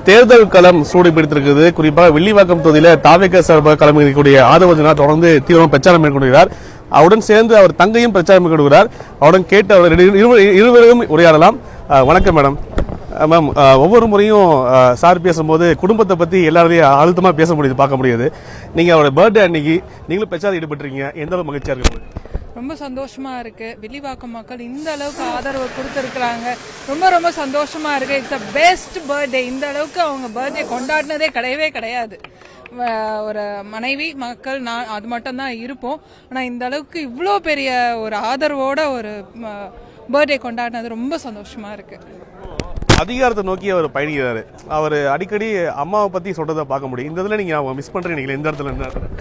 தேர்தல் களம் சூடு பிடித்திருக்குது. குறிப்பாக வில்லிவாக்கம் தொகுதியில தாவேக சார்பாக களமிறக்கக்கூடிய ஆதவர்ஜனா தொடர்ந்து தீவிரமாக பிரச்சாரம் மேற்கொள்கிறார். அவருடன் சேர்ந்து அவர் தங்கையும் பிரச்சாரம் மேற்கொள்கிறார். அவருடன் கேட்டு அவர் இருவரும் உரையாடலாம். வணக்கம் மேடம். மேம், ஒவ்வொரு முறையும் சார் பேசும்போது குடும்பத்தை பற்றி எல்லாரையும் அழுத்தமாக பேச முடியுது, பார்க்க முடியுது. நீங்கள் அவரோட பர்த்டே அன்னைக்கு நீங்களும் பிரச்சாரம் ஈடுபட்டிருக்கீங்க. எந்த அளவு மகிழ்ச்சியாக இருக்கு? ரொம்ப சந்தோஷமா இருக்கு. வில்லிவாக்கம் மக்கள் இந்த அளவுக்கு ஆதரவு கொடுத்துருக்குறாங்க. ரொம்ப ரொம்ப சந்தோஷமா இருக்கு. It's a best birthday. இந்த அளவுக்கு அவங்க பர்த்டே கொண்டாடினதே கிடையாது. ஒரு மனைவி மக்கள் நான் அது மட்டும்தான் இருப்போம். ஆனால் இந்த அளவுக்கு இவ்வளோ பெரிய ஒரு ஆதரவோட ஒரு பர்த்டே கொண்டாடினது ரொம்ப சந்தோஷமா இருக்கு. அதிகாரத்தை நோக்கி அவர் பயணிக்கிறாரு. அவர் அடிக்கடி அம்மாவை பத்தி சொல்றதை பார்க்க முடியும். இந்த இதுல நீங்க மிஸ் பண்றீங்க இந்த இடத்துல?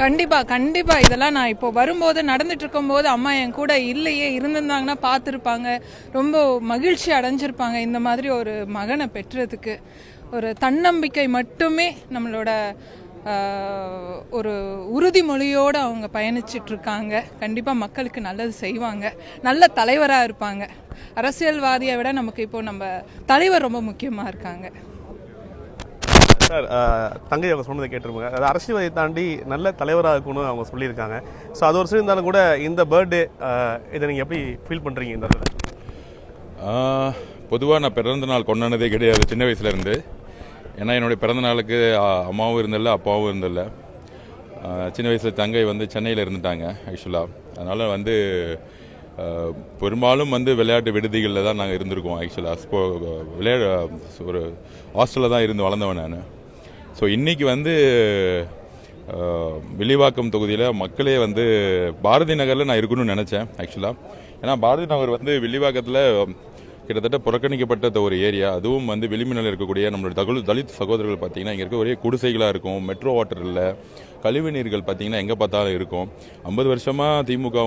கண்டிப்பா இதெல்லாம் நான் இப்போ வரும்போது நடந்துட்டு இருக்கும் போது அம்மா என் கூட இல்லையே, இருந்திருந்தாங்கன்னா பார்த்துருப்பாங்க, ரொம்ப மகிழ்ச்சி அடைஞ்சிருப்பாங்க. இந்த மாதிரி ஒரு மகனை பெற்றதுக்கு ஒரு தன்னம்பிக்கை மட்டுமே நம்மளோட ஒரு உறுதிமொழியோடு அவங்க பயணிச்சிட்டு இருக்காங்க. கண்டிப்பாக மக்களுக்கு நல்லது செய்வாங்க, நல்ல தலைவராக இருப்பாங்க. அரசியல்வாதியை விட நமக்கு இப்போ நம்ம தலைவர் ரொம்ப முக்கியமாக இருக்காங்க. சார், தங்கை அவங்க சொன்னதை கேட்டிருப்பாங்க. அது அரசியல்வாதியை தாண்டி நல்ல தலைவராக இருக்கணும்னு அவங்க சொல்லியிருக்காங்க. ஸோ அது ஒரு சில இருந்தாலும் கூட இந்த பர்த்டே இதை நீங்கள் எப்படி ஃபீல் பண்ணுறீங்க? இந்த பொதுவாக நான் பிறந்த நாள் கொண்டாடினதே கிடையாது சின்ன வயசுலேருந்து. ஏன்னா என்னுடைய பிறந்த நாளுக்கு அம்மாவும் இருந்தில்ல, அப்பாவும் இருந்தில்ல. சின்ன வயசில் தங்கை சென்னையில் இருந்துட்டாங்க ஆக்சுவலாக. அதனால் பெரும்பாலும் விளையாட்டு விடுதிகளில் தான் நாங்கள் இருந்திருக்கோம் ஆக்சுவலாக. ஒரு ஹாஸ்டலில் தான் இருந்து வளர்ந்தவன் நான். ஸோ இன்றைக்கி வில்லிவாக்கம் தொகுதியில் மக்களே பாரதி நகரில் நான் இருக்கணும்னு நினச்சேன் ஆக்சுவலாக. ஏன்னா பாரதி நகர் வில்லிவாக்கத்தில் கிட்டத்தட்ட புறக்கணிக்கப்பட்ட ஒரு ஏரியா. அதுவும் விளிம்பினில் இருக்கக்கூடிய நம்மளுடைய தலித் சகோதரர்கள் பார்த்தீங்கன்னா இங்கே இருக்க ஒரே குடிசைகளாக இருக்கும். மெட்ரோ வாட்டர் இல்லை, கழிவு நீர்கள் பார்த்தீங்கன்னா எங்கே பார்த்தாலும் இருக்கும். 50 வருஷமாக திமுக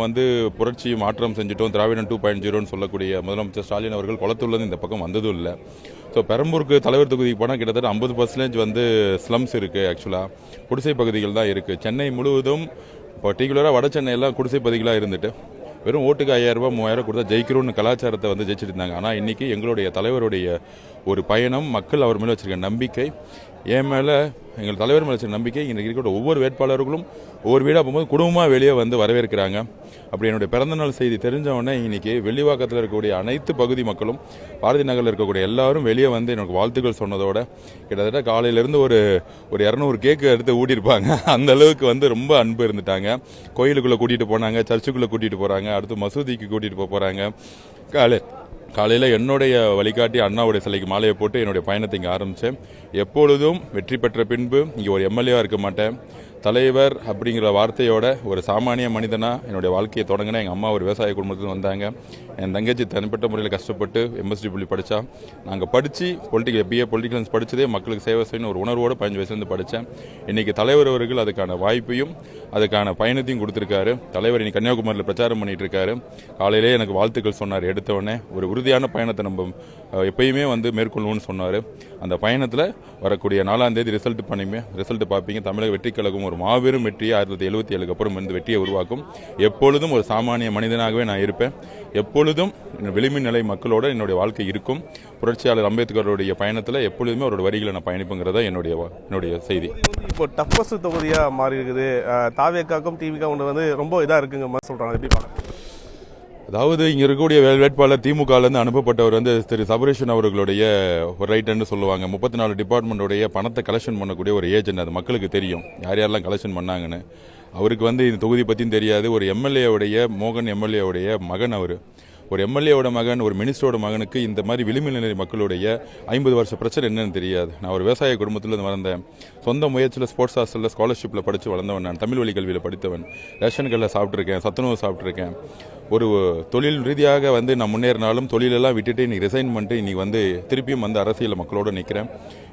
புரட்சி மாற்றம் செஞ்சுட்டோம், திராவிடம் 2.0ன்னு சொல்லக்கூடிய முதலமைச்சர் ஸ்டாலின் அவர்கள் குளத்துள்ளது இந்த பக்கம் வந்ததும் இல்லை. ஸோ பெரம்பூருக்கு தலைவர் தொகுதிக்கு போனால் கிட்டத்தட்ட 50% ஸ்லம்ஸ் இருக்குது ஆக்சுவலாக. குடிசை பகுதிகள் தான் இருக்குது. சென்னை முழுவதும் பர்டிகுலராக வட சென்னையெல்லாம் குடிசை பகுதிகளாக இருந்துட்டு வெறும் ஓட்டுக்கு 5000 ரூபாய் 3000 கொடுத்தா ஜெயிக்கிறோன்னு கலாச்சாரத்தை ஜெயிச்சுட்டு இருந்தாங்க. ஆனால் இன்றைக்கி எங்களுடைய தலைவருடைய ஒரு பயணம், மக்கள் அவர் மேலே வச்சுருக்க நம்பிக்கை, என் மேலே எங்கள் தலைவர் மேலே வச்சுருக்க நம்பிக்கை, இன்றைக்கி இருக்கிற ஒவ்வொரு வேட்பாளர்களும் ஒவ்வொரு வீடாக போகும்போது குடும்பமாக வெளியே வரவேற்கிறாங்க. அப்படி என்னுடைய பிறந்தநாள் செய்தி தெரிஞ்சவொடனே இன்றைக்கி வெள்ளிவாக்கத்தில் இருக்கக்கூடிய அனைத்து பகுதி மக்களும், பாரதி நகரில் இருக்கக்கூடிய எல்லாரும் வெளியே எனக்கு வாழ்த்துக்கள் சொன்னதோட கிட்டத்தட்ட காலையிலேருந்து ஒரு 200 கேக்கு எடுத்து ஊட்டியிருப்பாங்க. அந்த அளவுக்கு ரொம்ப அன்பு இருந்துட்டாங்க. கோயிலுக்குள்ளே கூட்டிகிட்டு போனாங்க, சர்ச்சுக்குள்ளே கூட்டிகிட்டு போகிறாங்க, அடுத்து மசூதிக்கு கூட்டிகிட்டு போகிறாங்க. காலையில் என்னுடைய வழிகாட்டி அண்ணாவுடைய சிலைக்கு மாலையை போட்டு என்னுடைய பயணத்தை இங்கே ஆரம்பித்தேன். எப்பொழுதும் வெற்றி பெற்ற பின்பு இங்கே ஒரு எம்எல்ஏவாக இருக்க மாட்டேன். தலைவர் அப்படிங்கிற வார்த்தையோட ஒரு சாமானிய மனிதனாக என்னுடைய வாழ்க்கையை தொடங்கினேன். எங்கள் அம்மா ஒரு விவசாய குடும்பத்தில் வந்தாங்க. என் தங்கச்சி தனிப்பட்ட முறையில் கஷ்டப்பட்டு MSc படித்தா. நாங்கள் படித்து BA பொலிட்டிக்கல் சயின்ஸ் படித்ததே மக்களுக்கு சேவை செய்யணும் ஒரு உணர்வோடு 15 வயசுலேருந்து படித்தேன். இன்றைக்கி தலைவர் அவர்கள் அதுக்கான வாய்ப்பையும் அதுக்கான பயணத்தையும் கொடுத்துருக்காரு. தலைவர் இன்னைக்கு கன்னியாகுமரியில் பிரச்சாரம் பண்ணிகிட்டு இருக்காரு. காலையிலே எனக்கு வாழ்த்துக்கள் சொன்னார். எடுத்தவொடனே ஒரு உறுதியான பயணத்தை நம்ம எப்பயுமே மேற்கொள்ளணும்னு சொன்னார். அந்த பயணத்தில் வரக்கூடிய 4ஆம் தேதி ரிசல்ட் பார்ப்பீங்க. தமிழக வெற்றி கழகம் ஒரு மாபெரும் வெற்றியை 1977 அப்புறம் வெற்றியை உருவாக்கும். எப்பொழுதும் ஒரு சாமானிய மனிதனாகவே நான் இருப்பேன். எப்பொழுதும் விளிம்பு நிலை மக்களோட என்னுடைய வாழ்க்கை இருக்கும். புரட்சியாளர் அம்பேத்கருடைய பயணத்தில் எப்பொழுதுமே அவரோட வரிகளை நான் பயணிப்புங்கிறதா என்னுடைய செய்தி. இப்போ டஃபஸ்ட் தொகுதியாக மாறி இருக்குது. தாவேக்காக்கும் திமுக ரொம்ப இதாக இருக்குங்க மாதிரி சொல்கிறாங்க. எப்படி பார்க்க? அதாவது இங்கே இருக்கக்கூடிய வேட்பாளர் திமுகலேருந்து அனுப்பப்பட்டவர் திரு சபரேஷன் அவர்களுடைய ஒரு ரைட்டுன்னு சொல்லுவாங்க. 34 டிபார்ட்மெண்ட்டோடைய பணத்தை கலெக்ஷன் பண்ணக்கூடிய ஒரு ஏஜென்ட். அது மக்களுக்கு தெரியும் யாரெல்லாம் கலெக்ஷன் பண்ணாங்கன்னு. அவருக்கு இந்த தொகுதி பற்றியும் தெரியாது. ஒரு எம்எல்ஏவுடைய மோகன் எம்எல்ஏவுடைய மகன். அவர் ஒரு எம்எல்ஏவோட மகன், ஒரு மினிஸ்டரோட மகனுக்கு இந்த மாதிரி விளிம்பு நிலை மக்களுடைய 50 வருஷ பிரச்சனை என்னன்னு தெரியாது. நான் ஒரு விவசாய குடும்பத்தில் வளர்ந்தேன். சொந்த முயற்சியில் ஸ்போர்ட்ஸ் ஹாஸ்டலில் ஸ்காலர்ஷிப்பில் படித்து வளர்ந்தவன். நான் தமிழ் வழி கல்வியில் படித்தவன். ரேஷன் கடையில் சாப்பிட்ருக்கேன், சத்துணவு சாப்பிட்ருக்கேன். ஒரு தொழில் ரீதியாக நான் முன்னேறினாலும் தொழிலெல்லாம் விட்டுட்டு இன்றைக்கி ரிசைன் பண்ணிட்டு இன்றைக்கி திருப்பியும் அரசியல் மக்களோடு நிற்கிறேன்.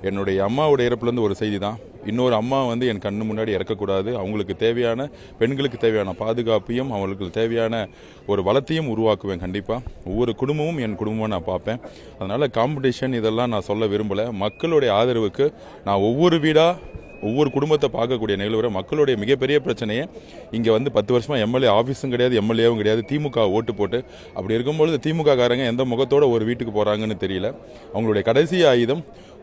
என்னுடைய அம்மாவோட இறப்புலேருந்து ஒரு செய்தி தான். இன்னொரு அம்மா என் கண்ணு முன்னாடி இறக்கக்கூடாது. அவங்களுக்கு தேவையான பெண்களுக்கு தேவையான பாதுகாப்பையும் அவங்களுக்கு தேவையான ஒரு வளத்தையும் உருவாக்குவேன். கண்டிப்பாக ஒவ்வொரு குடும்பமும் என் குடும்பமாக நான் பார்ப்பேன். அதனால் காம்படிஷன் இதெல்லாம் நான் சொல்ல விரும்பலை. மக்களுடைய ஆதரவுக்கு நான் ஒவ்வொரு வீடாக ஒவ்வொரு குடும்பத்தை பார்க்கக்கூடிய நிகழ்வு. மக்களுடைய மிகப்பெரிய பிரச்சனையே இங்கே 10 வருஷமாக எம்எல்ஏ ஆஃபீஸும் கிடையாது, எம்எல்ஏவும் கிடையாது. திமுக ஓட்டு போட்டு அப்படி இருக்கும்பொழுது திமுக காரங்க எந்த முகத்தோடு ஒரு வீட்டுக்கு போகிறாங்கன்னு தெரியல. அவங்களுடைய கடைசி ஆயுதம்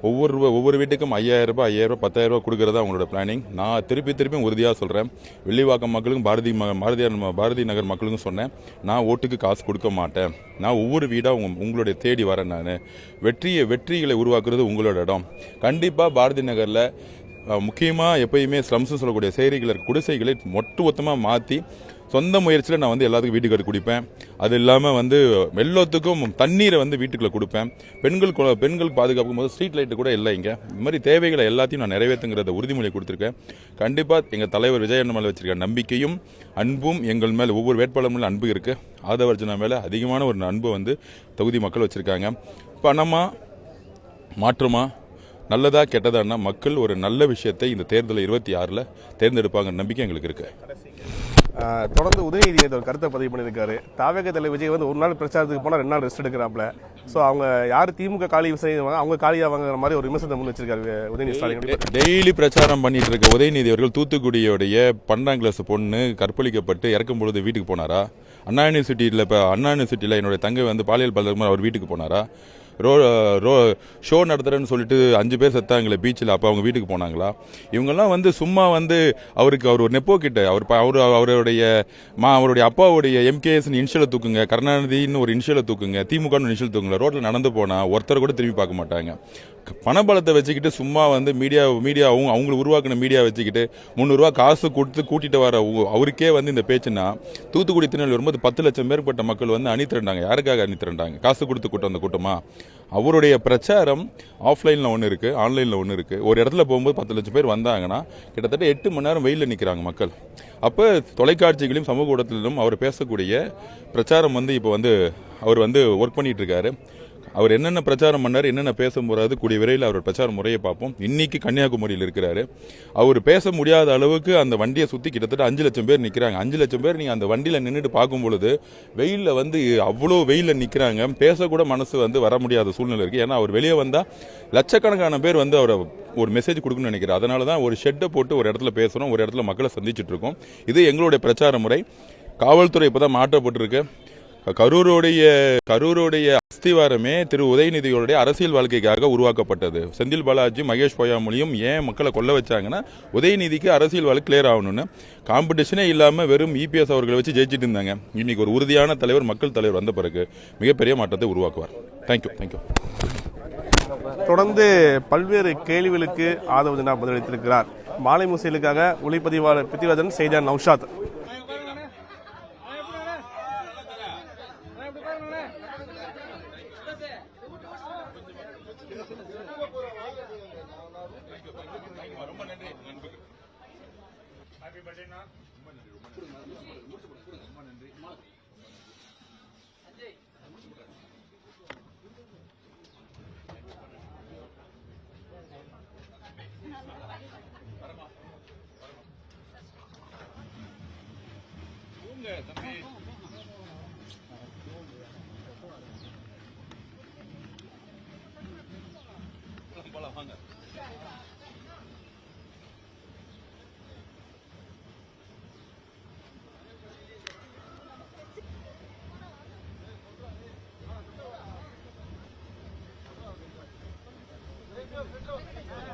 ஒவ்வொரு வீட்டுக்கும் 5000 ரூபாய் 10,000 ரூபாய் கொடுக்கறதா அவங்களோட பிளானிங். நான் திருப்பியும் உறுதியாக சொல்கிறேன், வில்லிவாக்கம் மக்களுக்கும் பாரதி நகர் மக்களுக்கும் சொன்னேன், நான் ஓட்டுக்கு காசு கொடுக்க மாட்டேன். நான் ஒவ்வொரு வீடாக உங்களுடைய தேடி வரேன். நான் வெற்றிகளை உருவாக்குறது உங்களோட இடம். கண்டிப்பாக பாரதி நகரில் முக்கியமாக எப்பயுமே ஸ்லம்ஸ்னு சொல்லக்கூடிய சேரிகளை குடிசைகளை ஒட்டுமொத்தமாக மாற்றி சொந்த முயற்சியில் நான் வந்து எல்லாத்துக்கும் வீட்டுக்கு எடுத்து குடிப்பேன். அது இல்லாமல் வந்து எல்லாத்துக்கும் தண்ணீரை வந்து வீட்டுக்குள்ளே கொடுப்பேன். பெண்கள் பாதுகாப்பும் போது ஸ்ட்ரீட் லைட்டு கூட இல்லை இங்கே. இந்த மாதிரி தேவைகளை எல்லாத்தையும் நான் நிறைவேற்றுங்கிறத உறுதிமொழி கொடுத்துருக்கேன். கண்டிப்பாக எங்கள் தலைவர் விஜய் மேலே வச்சிருக்க நம்பிக்கையும் அன்பும் எங்கள் மேலே ஒவ்வொரு வேட்பாளர் மேலே அன்பு இருக்குது. ஆதவர்ஜனா மேலே அதிகமான ஒரு அன்பு வந்து தொகுதி மக்கள் வச்சுருக்காங்க. பணமா மாற்றமா நல்லதா கெட்டதான்னா மக்கள் ஒரு நல்ல விஷயத்தை இந்த தேர்தல் 26 தேர்ந்தெடுப்பாங்க நம்பிக்கை எங்களுக்கு இருக்கு. தொடர்ந்து உதயநிதி ஒரு கருத்தை பதிவு பண்ணியிருக்காரு. தாவேக தலைவர் விஜய் வந்து ஒரு நாள் பிரச்சாரத்துக்கு போனால் 2 நாள் ரெஸ்ட் எடுக்கிறாப்ல. ஸோ அவங்க யார் திமுக காலி செய்வாங்க அவங்க காலியாக வாங்குற மாதிரி ஒரு விமர்சனத்தை முன் வச்சிருக்காரு உதயநிதி ஸ்டாலின். டெய்லி பிரச்சாரம் பண்ணிட்டு இருக்க உதயநிதி அவர்கள் தூத்துக்குடியோடைய 12ஆம் கிளாஸ் பொண்ணு கற்பழிக்கப்பட்டு இறக்கும் பொழுது வீட்டுக்கு போனாரா? அண்ணா யூனிவர்சிட்டியில் என்னுடைய தங்கை வந்து பாலியல் பலாத்காரம் அவர் வீட்டுக்கு போனாரா? ஷோ நடத்துறேன்னு சொல்லிட்டு 5 பேர் செத்தாங்களே பீச்சில், அப்போ அவங்க வீட்டுக்கு போனாங்களா? இவங்கெல்லாம் வந்து சும்மா வந்து அவர் ஒரு நெப்போ கிட்ட அவருடைய அப்பாவுடைய MKS இன்ஷியலை தூக்குங்க, கருணாநிதினு ஒரு இன்ஷியலை தூக்குங்க, திமுகன்னு இன்ஷியல் தூக்குங்க. ரோட்டில் நடந்து போனால் ஒருத்தர் கூட திரும்பி பார்க்க மாட்டாங்க. பணபலத்தை வச்சுக்கிட்டு சும்மா வந்து மீடியா அவங்களை உருவாக்கின மீடியா வச்சுக்கிட்டு 300 ரூபா காசு கொடுத்து கூட்டிட்டு வர அவருக்கே வந்து இந்த பேச்சுன்னா, தூத்துக்குடி திருநெல்வேலி வரும்போது 10 லட்சம் மேற்பட்ட மக்கள் வந்து அணிதிரண்டாங்க. யாருக்காக அணிதிரண்டாங்க? காசு கொடுத்து கூட்டம் அந்த கூட்டமா? அவருடைய பிரச்சாரம் ஆஃப்லைனில் ஒன்று இருக்குது, ஆன்லைனில் ஒன்று இருக்குது. ஒரு இடத்துல போகும்போது 10 லட்சம் பேர் வந்தாங்கன்னா கிட்டத்தட்ட 8 மணி நேரம் வெயிலில் நிற்கிறாங்க மக்கள். அப்போ தொலைக்காட்சிகளையும் சமூக ஊடகத்திலும் அவர் பேசக்கூடிய பிரச்சாரம் வந்து இப்போ வந்து அவர் வந்து ஒர்க் பண்ணிட்டு இருக்காரு. அவர் என்னென்ன பிரச்சாரம் பண்ணார், என்னென்ன பேச போறாரு, கூடிய விரைவில் அவர் பிரச்சார முறையை பார்ப்போம். இன்னைக்கு கன்னியாகுமரியில் இருக்கிறாரு. அவர் பேச முடியாத அளவுக்கு அந்த வண்டியை சுற்றி கிட்டத்தட்ட 5 லட்சம் பேர் நிற்கிறாங்க. 5 லட்சம் பேர் நீங்கள் அந்த வண்டியில் நின்றுட்டு பார்க்கும் பொழுது வெயிலில் வந்து அவ்வளோ வெயிலில் நிற்கிறாங்க. பேசக்கூட மனசு வந்து வர முடியாத சூழ்நிலை இருக்குது. ஏன்னா அவர் வெளியே வந்தால் லட்சக்கணக்கான பேர் வந்து அவரை ஒரு மெசேஜ் கொடுக்கணும்னு நினைக்கிறார். அதனால தான் ஒரு ஷெட்டை போட்டு ஒரு இடத்துல பேசுகிறோம், ஒரு இடத்துல மக்களை சந்திச்சுட்டு இருக்கோம். இது எங்களுடைய பிரச்சார முறை. காவல்துறை இப்போ தான் மாற்றப்பட்டிருக்கு. கரூருடைய அஸ்திவாரமே திரு உதயநிதியோடைய அரசியல் வாழ்க்கைக்காக உருவாக்கப்பட்டது. செந்தில் பாலாஜி, மகேஷ் பொய்யாமொழியும் ஏன் மக்களை கொல்ல வச்சாங்கன்னா உதயநிதிக்கு அரசியல் வாழ்க்கை கிளியர் ஆகணும்னு. காம்படிஷனே இல்லாமல் வெறும் EPS அவர்களை வச்சு ஜெயிச்சிட்டு இருந்தாங்க. இன்னைக்கு ஒரு உறுதியான தலைவர், மக்கள் தலைவர் வந்த பிறகு மிகப்பெரிய மாற்றத்தை உருவாக்குவார். தேங்க்யூ. தொடர்ந்து பல்வேறு கேள்விகளுக்கு ஆதவர்ஜனா பதிலளித்திருக்கிறார். மாலை முசைலுக்காக ஒளிப்பதிவாளர் பிருத்திவிராஜன், செய்தியாளர் நௌஷாத். Let's go.